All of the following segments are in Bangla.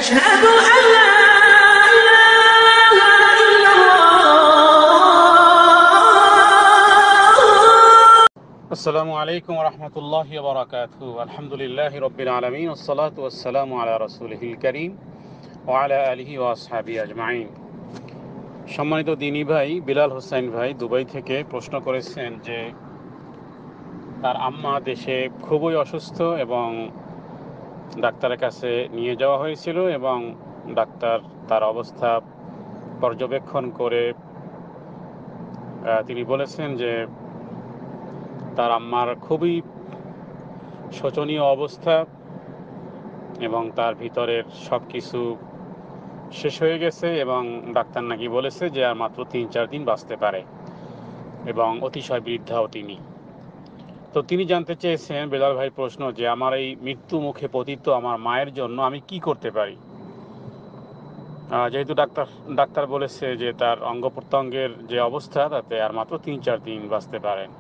أشهد أن لا إله إلا الله. السلام عليكم ورحمة الله وبركاته. الحمد لله رب العالمين والصلاة والسلام على رسوله الكريم وعلى آله وأصحابه أجمعين. সম্মানিত দিনী ভাই বিলাল হোসেন ভাই দুবাই থেকে প্রশ্ন করেছেন যে তার আম্মা দেশে খুবই অসুস্থ এবং ডাক্তারের কাছে নিয়ে যাওয়া হয়েছিল এবং ডাক্তার তার অবস্থা পর্যবেক্ষণ করে তিনি বলেছেন যে তার আম্মার খুবই শোচনীয় অবস্থা এবং তার ভিতরের সব কিছু শেষ হয়ে গেছে এবং ডাক্তার নাকি বলেছে যে আর মাত্র 3-4 দিন বাঁচতে পারে এবং অতিশয় বৃদ্ধাও তিনি। তো তিনি জানতে চেয়েছেন বেলাল ভাই প্রশ্ন যে আমার এই মৃত্যু মুখে পতিত আমার মায়ের জন্য আমি কি করতে পারি, যেহেতু ডাক্তার বলেছে যে তার অঙ্গ প্রত্যঙ্গের যে অবস্থা তাতে আর মাত্র 3-4 দিন বাঁচতে পারেন।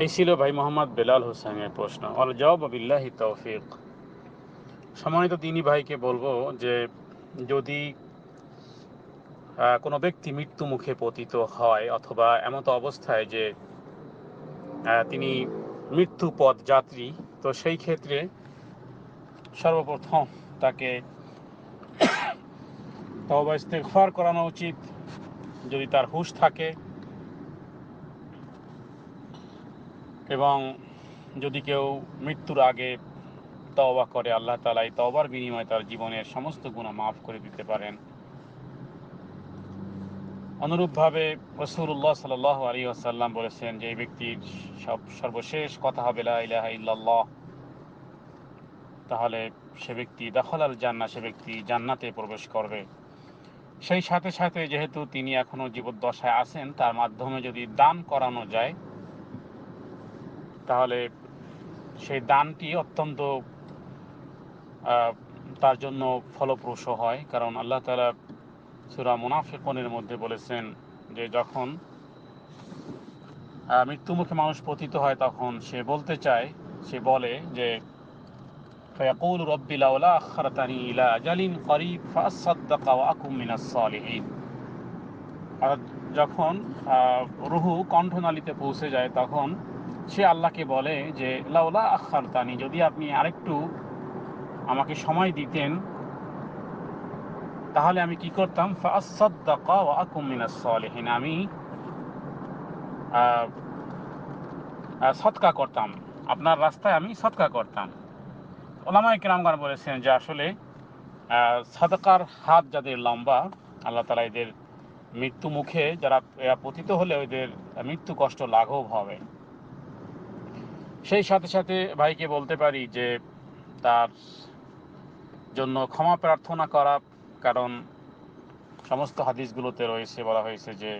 এই ছিল ভাই মোহাম্মদ বেলাল হোসেনের প্রশ্ন। আল জওয়াব বিল্লাহি তৌফিক। সম্মানিত দিনী ভাইকে বলবো যে যদি কোনো ব্যক্তি মৃত্যু মুখে পতিত হয় অথবা এমতো অবস্থায় যে তিনি মৃত্যু পথ যাত্রী, তো সেই ক্ষেত্রে সর্বপ্রথম তাকে তওবা ইস্তেগফার করানো উচিত যদি তার হুঁশ থাকে, এবং যদি কেউ মৃত্যুর আগে তওবা করে আল্লাহ তাআলা এই তওবার বিনিময়ে তার জীবনের সমস্ত গুনাহ মাফ করে দিতে পারেন। অনুরূপভাবে রাসূলুল্লাহ সাল্লাল্লাহু আলাইহি ওয়াসাল্লাম বলেছেন যে এই ব্যক্তির সর্বশেষ কথা হবে লা ইলাহা ইল্লাল্লাহ, তাহলে সে ব্যক্তি দাখালাল জান্নাহ, সে ব্যক্তি জান্নাতে প্রবেশ করবে। সেই সাথে সাথে যেহেতু তিনি এখনো জীবদ্দশায় আছেন, তার মাধ্যমে যদি দান করানো যায় তাহলে সেই দানটি অত্যন্ত তার জন্য ফলপ্রসূ হয়, কারণ আল্লাহ তাআলা সূরা মুনাফিকুনের মধ্যে বলেছেন যে যখন মৃত্যুমুখে মানুষ পতিত হয় তখন সে বলে যে ফায়াকুলু রাব্বি লাউলা আখখারতানি ইলা আজালিন করিব ফাআসাদদাকা ওয়া আকুম মিনাস সালিহিন। আর যখন রূহু কণ্ঠনালীতে পৌঁছে যায় তখন সে আল্লাহকে বলে যে লাউলা আখখারতানি, যদি আপনি আরেকটু আমাকে সময় দিতেন তাহলে আমি কি করতাম, ফাআসাদদাকা ওয়া আকুম মিনাস সালিহিন, আমি সদকা করতাম, আপনার রাস্তায় আমি সদকা করতাম। উলামায়ে কেরামগণ বলেছেন যে আসলে সাদাকার হাত যাদের লম্বা, আল্লাহ তাআলা এদের মৃত্যু মুখে যারা পতিত হলে ওদের মৃত্যু কষ্ট লাঘব হবে। সেই সাথে সাথে ভাইকে বলতে পারি যে তার জন্য ক্ষমা প্রার্থনা করা, কারণ সমস্ত হাদিসগুলোতে রয়েছে, বলা হয়েছে যে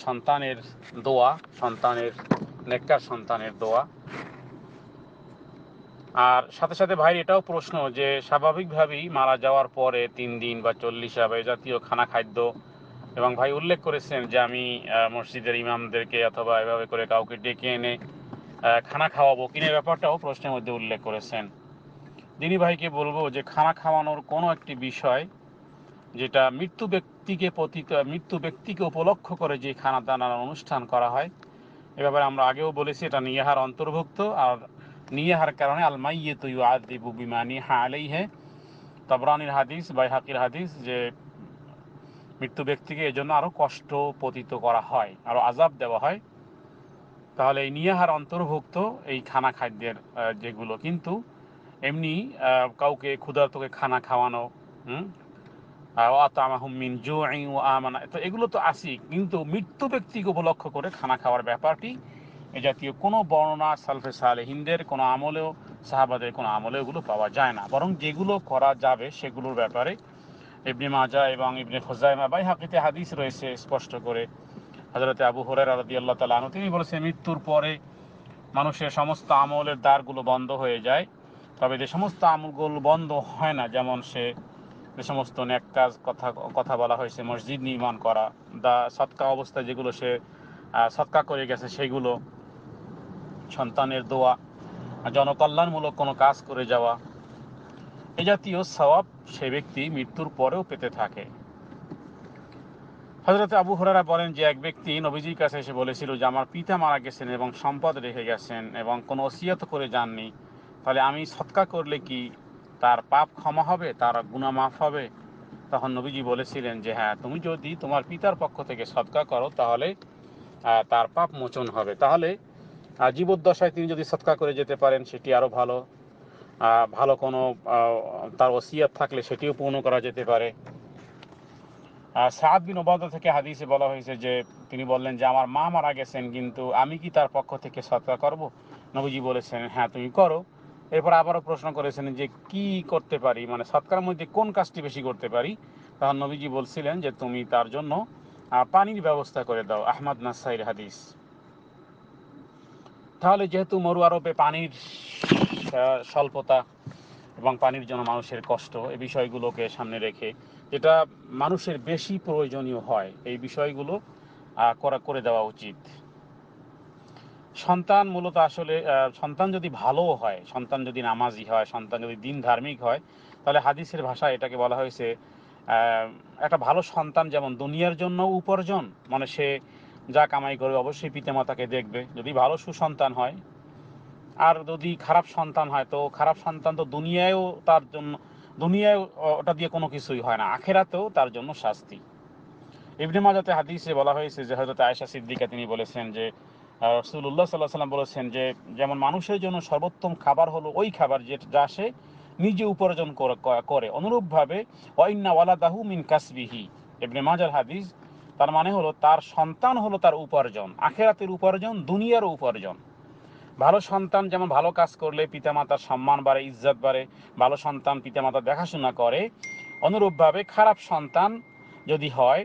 সন্তানের দোয়া, নেককার সন্তানের দোয়া। আর সাথে সাথে ভাই এটাও প্রশ্ন যে স্বাভাবিকভাবেই মারা যাওয়ার পরে 3 দিন বা 40 বা এই জাতীয় খানা খাদ্য, এবং ভাই উল্লেখ করেছেন যে আমি মসজিদের ইমামদেরকে অথবা এভাবে করে কাউকে ডেকে এনে খানা খাওয়াবো কিনা, ব্যাপারটাও প্রশ্নের মধ্যে উল্লেখ করেছেন। দিনী ভাইকে বলবো যে খানা খাওয়ানোর কোনো একটি বিষয় যেটা মৃত্যু ব্যক্তিকে উপলক্ষ করে যে খানা দানার অনুষ্ঠান করা হয়, এ ব্যাপারে আমরা আগেও বলেছি এটা নিয়াহার অন্তর্ভুক্ত। আর নিয়াহার কারণে আল মাইয়িতু ইউআযিবু বিমা নিহা আলাইহি, তাবরানির হাদিস, বাইহাকির হাদিস, যে মৃত্যু ব্যক্তিকে এজন্য আরো কষ্ট পতিত করা হয়, আরো আযাব দেওয়া হয়। তাহলে এই নিয়াহার অন্তর্ভুক্ত এই খানা খাদ্যের যেগুলো, কিন্তু এমনি কাউকে ক্ষুধার্তকে খানা খাওয়ানো, আতামাহুম মিন জুইন ওয়া আমানা, তো এগুলো তো আসি, কিন্তু মৃত্যু ব্যক্তিকে উপলক্ষ করে খানা খাওয়ার ব্যাপারটি এ জাতীয় কোনো বর্ণনা সালফে সালেহিনদের কোনো আমলেও, সাহাবাদের কোনো আমলে এগুলো পাওয়া যায় না। বরং যেগুলো করা যাবে সেগুলোর ব্যাপারে ইবনে মাজাহ এবং ইবনে খুজাইমা, বাইহাকিতে হাদিস রয়েছে স্পষ্ট করে। হযরত আবু হুরায়রা রাদিয়াল্লাহু তাআলা আনহু তিনি বলেছেন মৃত্যুর পরে মানুষের সমস্ত আমলের দ্বারগুলো বন্ধ হয়ে যায়, তবে যে সমস্ত আমলগুলো বন্ধ হয় না, যেমন যে সমস্ত নেক কাজ কথা বলা হয়েছে, মসজিদ নির্মাণ করা, সৎকা অবস্থায় যেগুলো সে সৎকা করে গেছে সেগুলো, সন্তানের দোয়া, জনকল্যাণমূলক কোনো কাজ করে যাওয়া, এ জাতীয় সওয়াব সে ব্যক্তি মৃত্যুর পরেও পেতে থাকে। হযরত আবু হুরায়রা বলেন যে এক ব্যক্তি নবীজির কাছে এসে বলেছিল যে আমার পিতা মারা গেছেন এবং সম্পদ রেখে গেছেন এবং কোনো ওসিয়ত করে যাননি, তাহলে আমি সদকা করলে কি তার পাপ ক্ষমা হবে, তার গুনাহ মাফ হবে? তখন নবীজি বলেছিলেন যে হ্যাঁ, তুমি যদি তোমার পিতার পক্ষ থেকে সদকা করো তাহলে তার পাপ মোচন হবে। তাহলে জীবদ্দশায় তিনি যদি সদকা করে যেতে পারেন সেটি আরও ভালো। ভালো কোনো তার ওসিয়ত থাকলে সেটিও পূর্ণ করা যেতে পারে। সাদ বিন উবাদা থেকে হাদিসে বলা হয়েছে যে তিনি বললেন যে আমার মা মারা গেছেন, কিন্তু আমি কি তার পক্ষ থেকে সদকা করব? নবীজি বলেছেন হ্যাঁ, তুমি করো। এরপর আবারও প্রশ্ন করেছেন যে কি করতে পারি, মানে সদকার মধ্যে কোন কাজটি বেশি করতে পারি? তখন নবীজি বলছিলেন যে তুমি তার জন্য পানির ব্যবস্থা করে দাও। আহমদ নাসাইর হাদিস। তাহলে যেহেতু মরু আরবে পানির স্বল্পতা এবং পানির জন্য মানুষের কষ্ট, এই বিষয়গুলোকে সামনে রেখে যেটা মানুষের বেশি প্রয়োজনীয় হয় এই বিষয়গুলো করে দেওয়া উচিত। সন্তান মূলত আসলে সন্তান যদি ভালো হয়, সন্তান যদি নামাজি হয়, সন্তান যদি দিন ধার্মিক হয়, তাহলে হাদিসের ভাষায় এটাকে বলা হয়েছে একটা ভালো সন্তান যেমন দুনিয়ার জন্য উপার্জন, মানে সে যা কামাই করবে অবশ্যই পিতামাতাকে দেখবে যদি ভালো সুসন্তান হয়। আর যদি খারাপ সন্তান হয় তো খারাপ সন্তান তো দুনিয়ায়ও তার জন্য, দুনিয়ায় ওটা দিয়ে কোনো কিছুই হয় না, আখেরাতেও তার জন্য শাস্তি। ইবনে মাজাতে হাদিসে বলা হয়েছে যে হযরত আয়েশা সিদ্দিকা তিনি বলেছেন যে রাসূলুল্লাহ সাল্লাল্লাহু আলাইহি ওয়াসাল্লাম বলেছেন যে যেমন মানুষের জন্য সর্বোত্তম খাবার হলো ওই খাবার যা সে নিজে উপার্জন করে, অনুরূপভাবে ওয়াইন্না ওয়ালাদাহু মিন কাসবিহি, ইবনে মাজার হাদিস। তার মানে হলো তার সন্তান হলো তার উপার্জন, আখেরাতের উপার্জন, দুনিয়ার উপার্জন। ভালো সন্তান যেমন ভালো কাজ করলে পিতামাতার সম্মান বাড়ে, ইজ্জত বাড়ে, ভালো সন্তান পিতামাতার দেখাশোনা করে, অনুরূপভাবে খারাপ সন্তান যদি হয়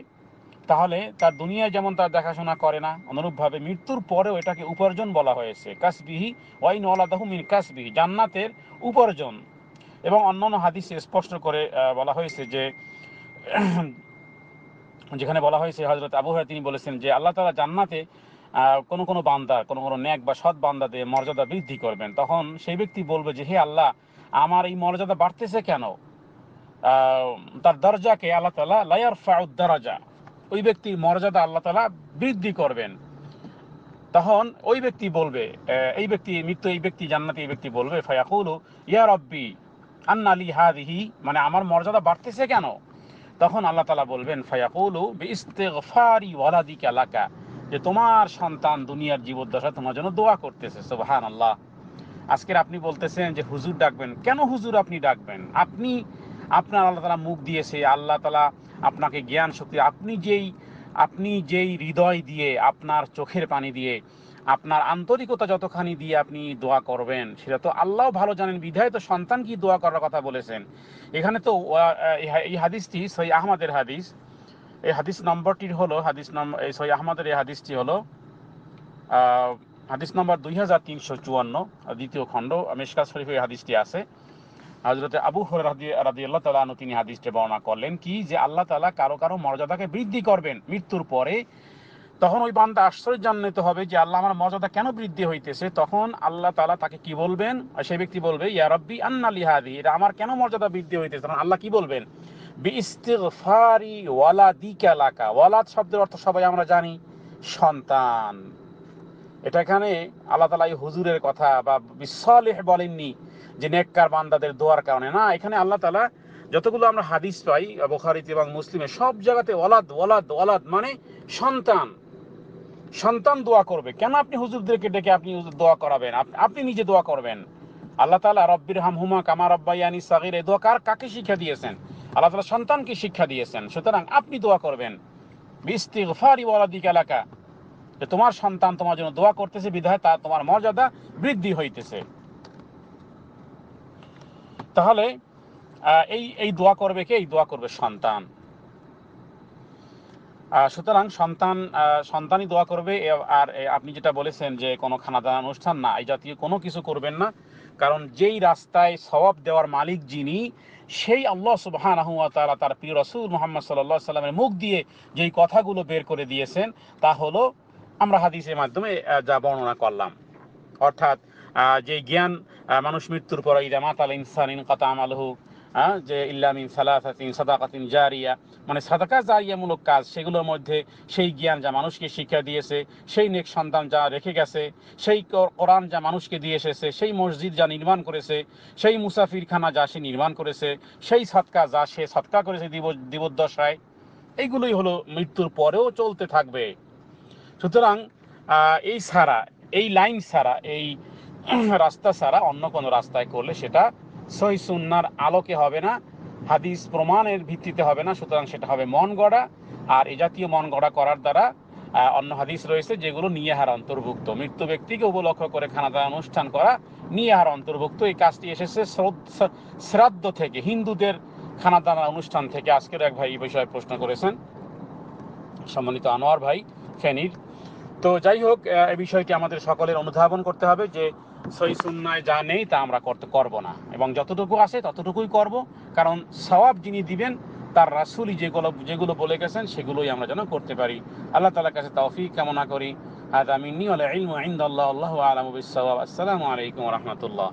তাহলে তার দুনিয়ায় যেমন তার দেখাশোনা করে না, অনুরূপভাবে মৃত্যুর পরেও এটাকে উপার্জন বলা হয়েছে। কাসবিহি ওয়াইন ওয়ালাদাহু মিন কাসবিহি, জান্নাতের উপার্জন। এবং অন্যান্য হাদিসে স্পষ্ট করে বলা হয়েছে যে যেখানে বলা হয়েছে হযরত আবু হুরায়রা তিনি বলেছেন যে আল্লাহ তাআলা জান্নাতে কোন কোন বান্দার, কোন কোন নেক বা সৎ বান্দাদের মর্যাদা বৃদ্ধি করবেন। তখন সেই ব্যক্তি বলবে যে হে আল্লাহ, আমার এই মর্যাদা বাড়তেছে কেন? তার দরজাকে আল্লাহ তাআলা লা ইয়ারফাউদ দারাজা, ওই ব্যক্তির মর্যাদা আল্লাহ তাআলা বৃদ্ধি করবেন। তখন ওই ব্যক্তি বলবে, এই ব্যক্তি মৃত্যু, এই ব্যক্তি জান্নাতি, এই ব্যক্তি বলবে ফায়াকুলু ইয়া রাব্বি আন্না লি হাযিহি, মানে আমার মর্যাদা বাড়তেছে কেন? তখন আল্লাহ তাআলা বলবেন ফায়াকুলু বিইস্তিগফারি ওয়ালাদিকা লাকা, যে তোমার সন্তান দুনিয়ার জীবদ্দশা তোমার জন্য দোয়া করতেছে। সুবহানাল্লাহ। আজকের আপনি বলতেছেন যে হুজুর ডাকবেন, কেন হুজুর আপনি ডাকবেন? আপনার আল্লাহ তাআলা মুখ দিয়েছে, আল্লাহ তাআলা আপনাকে জ্ঞান শক্তি, আপনি যেই হৃদয় দিয়ে, আপনার চোখের পানি দিয়ে, আপনার আন্তরিকতা যতখানি দিয়ে আপনি দোয়া করবেন সেটা তো আল্লাহ ভালো জানেন, বিধায় তো সন্তান কি দোয়া করার কথা বলেছেন। এখানে তো এই হাদিসটি সহিহ আহমদের হাদিস, এই হাদিস নম্বরটি হলো সহিহ আহমদের এই হাদিসটি হলো হাদিস নম্বর 2354, দ্বিতীয় খণ্ড, মিশকাত শরীফে এই হাদিসটি আছে। হযরত আবু হুরায়রা রাদিয়াল্লাহু তাআলা আনহু তিনি হাদিসটি বর্ণনা করলেন কি যে আল্লাহ তাআলা কারো কারো মর্যাদাকে বৃদ্ধি করবেন মৃত্যুর পরে। তখন ওই বান্দা আশ্চর্যান্বিত হবে যে আল্লাহ আমার মর্যাদা কেন বৃদ্ধি হইতেছে। তখন আল্লাহ তাআলা তাকে কি বলবেন? সেই ব্যক্তি বলবে ইয়া রাব্বি আন্না লি হাযিহি, এটা আমার কেন মর্যাদা বৃদ্ধি হইতেছে? তখন আল্লাহ কি বলবেন? বিইস্তিগফারি ওয়ালাদিকা লাকা। ওয়ালাদ শব্দের অর্থ সবাই আমরা জানি, সন্তান। এটা এখানে আল্লাহ তাআলা এই হুজুরের কথা বা বিসলিহ বলেননি যে নেককার বান্দাদের দোয়ার কারণে, না, এখানে আল্লাহ তাআলা যতগুলো আমরা হাদিস পাই বুখারীতে এবং মুসলিমে সব জায়গাতে ওয়ালাদ ওয়ালাদ ওয়ালাদ, মানে সন্তান। সন্তান দোয়া করবে কেন? আপনি হুজুরদেরকে ডেকে আপনি দোয়া করাবেন? আপনি নিজে দোয়া করবেন। আল্লাহ তাআলা রব্বির হামহুমা কামা রাব্বায়ানি সাগীরা, এই দোয়া কাকে শিক্ষা দিয়েছেন? আল্লাহ তাআলা সন্তানকে শিক্ষা দিয়েছেন। সুতরাং আপনি দোয়া করবেন বিইস্তিগফারি ওয়ালাদিকা লাকা, যে তোমার সন্তান তোমার জন্য দোয়া করতেছে বিধায় তার তোমার মর্যাদা বৃদ্ধি হইতেছে। তাহলে এই দোয়া করবে কে? এই দোয়া করবে সন্তান। সুতরাং সন্তানই দোয়া করবে। আর আপনি যেটা বলেছেন যে কোনো খানাদানা অনুষ্ঠান না, এই জাতীয় কোনো কিছু করবেন না, কারণ যেই রাস্তায় সওয়াব দেওয়ার মালিক যিনি, সেই আল্লাহ সুবহানাহু ওয়া তাআলা তার প্রিয় রাসূল মুহাম্মদ সাল্লাল্লাহু আলাইহি সাল্লামের মুখ দিয়ে যেই কথাগুলো বের করে দিয়েছেন তা হলো আমরা হাদিসের মাধ্যমে যা বর্ণনা করলাম। অর্থাৎ যে জ্ঞান মানুষ মৃত্যুর পর ইদা মাতাল ইনসান ইনকাতা আমালুহু, যে ইল্লা মিন সালাসাতিন সাদাকাতিন জারিয়া, মানে সাদাকা জারিয়ামূলক কাজ, সেগুলোর মধ্যে সেই জ্ঞান যা মানুষকে শিক্ষা দিয়েছে, সেই নেক সন্তান যা রেখে গেছে, সেই কোরআন যা মানুষকে দিয়ে এসেছে, সেই মসজিদ যা নির্মাণ করেছে, সেই মুসাফিরখানা যা সে নির্মাণ করেছে, সেই সৎকা যা সে সৎকা করেছে জীবদ্দশায়, এইগুলোই হলো মৃত্যুর পরেও চলতে থাকবে। সুতরাং এই ছাড়া, এই লাইন ছাড়া, এই রাস্তা ছাড়া অন্য কোনো রাস্তায় করলে সেটা সহিহ সুন্নাহর আলোকে হবে না, হাদিস প্রমাণের ভিত্তিতে হবে না। সুতরাং সেটা হবে মন গড়া, আর এই জাতীয় মন গড়া করার দ্বারা অন্য হাদিস রয়েছে যেগুলো নিয়াহার অন্তর্ভুক্ত। মৃত্যু ব্যক্তিকে উপলক্ষ করে খানাদানা অনুষ্ঠান করা নিয়াহার অন্তর্ভুক্ত। এই কাজটি এসেছে শ্রাদ্ধ থেকে, হিন্দুদের খানাদানা অনুষ্ঠান থেকে। আজকের এক ভাই এই বিষয়ে প্রশ্ন করেছেন, সম্মানিত আনোয়ার ভাই ফেনীর। তো যাই হোক, এই বিষয়টি আমাদের সকলের অনুধাবন করতে হবে যে সহিহ সুন্নাহয় যা নেই তা আমরা করব না, এবং যতটুকু আছে ততটুকুই করব, কারণ সওয়াব যিনি দিবেন তার রাসূলই যেগুলো বলে গেছেন সেগুলোই আমরা যেন করতে পারি। আল্লাহ তাআলার কাছে তৌফিক কামনা করি। হাযা মিন্নি ওয়াল ইলমু ইনদাল্লাহ, আল্লাহু আ'লামু বিস-সাওয়াব। আসসালামু আলাইকুম ওয়া রাহমাতুল্লাহ।